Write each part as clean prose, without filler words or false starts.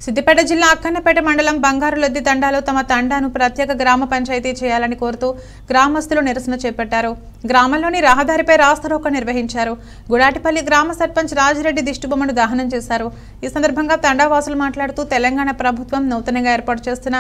సిద్దిపేట జిల్లా అక్కన్నపేట మండలం బంగారులొద్ది తండాలో తమ తండాను ప్రత్యేక గ్రామ పంచాయతీ చేయాలని కోరుతూ గ్రామస్తులు నిరసన చేపట్టారు. గ్రామంలోని రహదారిపై రాస్తారోకో నిర్వహించారు. గుడాటిపల్లి గ్రామ సర్పంచ్ రాజిరెడ్డి దిష్టిబొమ్మను దహనం చేశారు. ఈ సందర్భంగా తండావాసులు మాట్లాడుతూ తెలంగాణ ప్రభుత్వం నూతనంగా ఏర్పాటు చేస్తున్న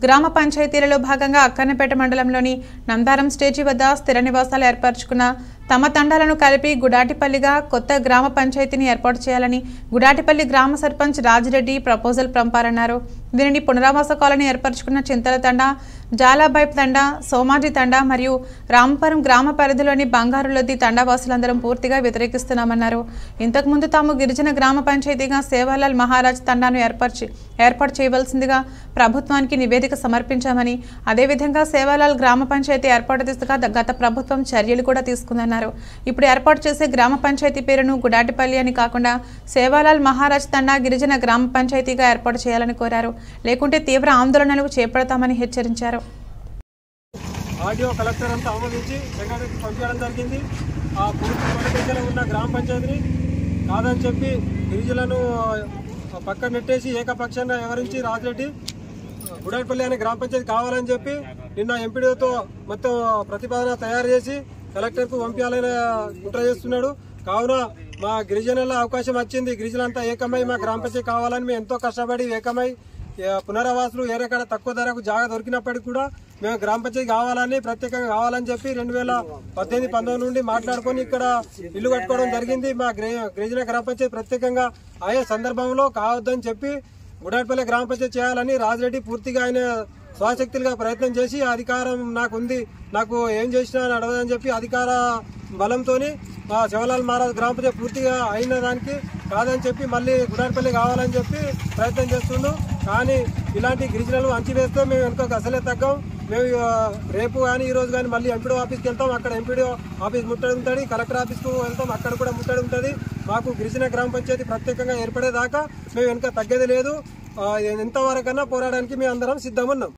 గ్రామ పంచాయతీలలో భాగంగా అక్కన్నపేట మండలంలోని నందారం స్టేజీ వద్ద స్థిర నివాసాలు ఏర్పరచుకున్న తమ తండాలను కలిపి గుడాటిపల్లిగా కొత్త గ్రామ పంచాయతీని ఏర్పాటు చేయాలని గుడాటిపల్లి గ్రామ సర్పంచ్ రాజిరెడ్డి ప్రపోజల్ పంపారన్నారు. దీనిని పునరావాస కాలనీ ఏర్పరచుకున్న చింతల తండా, జాలాబైప్ తండా, సోమాజీ తండా మరియు రాంపురం గ్రామ పరిధిలోని బంగారులొద్ది తండావాసులందరం పూర్తిగా వ్యతిరేకిస్తున్నామన్నారు. ఇంతకుముందు తాము గిరిజన గ్రామ పంచాయతీగా సేవాలాల్ మహారాజ్ తండాను ఏర్పాటు చేయవలసిందిగా ప్రభుత్వానికి నివేదిక సమర్పించామని, అదేవిధంగా సేవాలాల్ గ్రామ పంచాయతీ ఏర్పాటు దిశగా గత ప్రభుత్వం చర్యలు కూడా తీసుకుందన్నారు. ఇప్పుడు ఏర్పాటు చేసే గ్రామ పంచాయతీ పేరును గుడాటిపల్లి అని కాకుండా సేవాలాల్ మహారాజ్ తండా గిరిజన గ్రామ పంచాయతీగా ఏర్పాటు చేయాలని కోరారు. లేకుంటే తీవ్ర ఆందోళనలు చేపడతామని హెచ్చరించారు. ఆడియో కలెక్టర్ అంతా ఆమోదించి సెక్రటరీకి పంపించడం జరిగింది. ఆ పూర్తి ఉన్న గ్రామ పంచాయతీని కాదని చెప్పి గిరిజనులను పక్కన నెట్టేసి ఏకపక్షంగా వివరించి రాజిరెడ్డి గుడాటిపల్లి అనే గ్రామ పంచాయతీ కావాలని చెప్పి నిన్న ఎంపీడీతో మొత్తం ప్రతిపాదన తయారు చేసి కలెక్టర్కు పంపించాలని కుట్ర చేస్తున్నాడు. కావున మా గిరిజనుల అవకాశం వచ్చింది. గిరిజనులంతా ఏకమై మా గ్రామ పంచాయతీ కావాలని మేము ఎంతో కష్టపడి ఏకమై పునరావాసులు ఏరేకాడ తక్కువ ధరకు జాగా దొరికినప్పటికీ కూడా మేము గ్రామ పంచాయతీ కావాలని ప్రత్యేకంగా కావాలని చెప్పి 2018-19 నుండి మాట్లాడుకొని ఇక్కడ ఇల్లు కట్టుకోవడం జరిగింది. మా గిరిజన గ్రామ పంచాయతీ ప్రత్యేకంగా అయ్యే సందర్భంలో కావద్దని చెప్పి గుడాటిపల్లి గ్రామ పంచాయతీ చేయాలని రాజిరెడ్డి పూర్తిగా ఆయన స్వశక్తులుగా ప్రయత్నం చేసి అధికారం నాకుంది, నాకు ఏం చేసినా నడవదని చెప్పి అధికార బలంతో సేవాలాల్ మహారాజ్ గ్రామ పంచాయతీ పూర్తిగా అయిన దానికి కాదని చెప్పి మళ్ళీ గుడాటిపల్లి కావాలని చెప్పి ప్రయత్నం చేస్తుండు. కానీ ఇలాంటి గిరిజనులు అంచివేస్తే మేము వెనుక అసలే తగ్గం. మేము రేపు కానీ ఈరోజు కానీ మళ్ళీ ఎంపీడీ ఆఫీస్కి వెళ్తాం. అక్కడ ఎంపీడీ ఆఫీస్ ముట్టడి ఉంటుంది, కలెక్టర్ ఆఫీస్కు వెళ్తాం, అక్కడ కూడా ముట్టడి ఉంటుంది. మాకు గిరిజన గ్రామ పంచాయతీ ప్రత్యేకంగా ఏర్పడేదాకా మేము వెనుక తగ్గేది లేదు. ఎంతవరకన్నా పోరాడడానికి మేము అందరం సిద్ధం ఉన్నాం.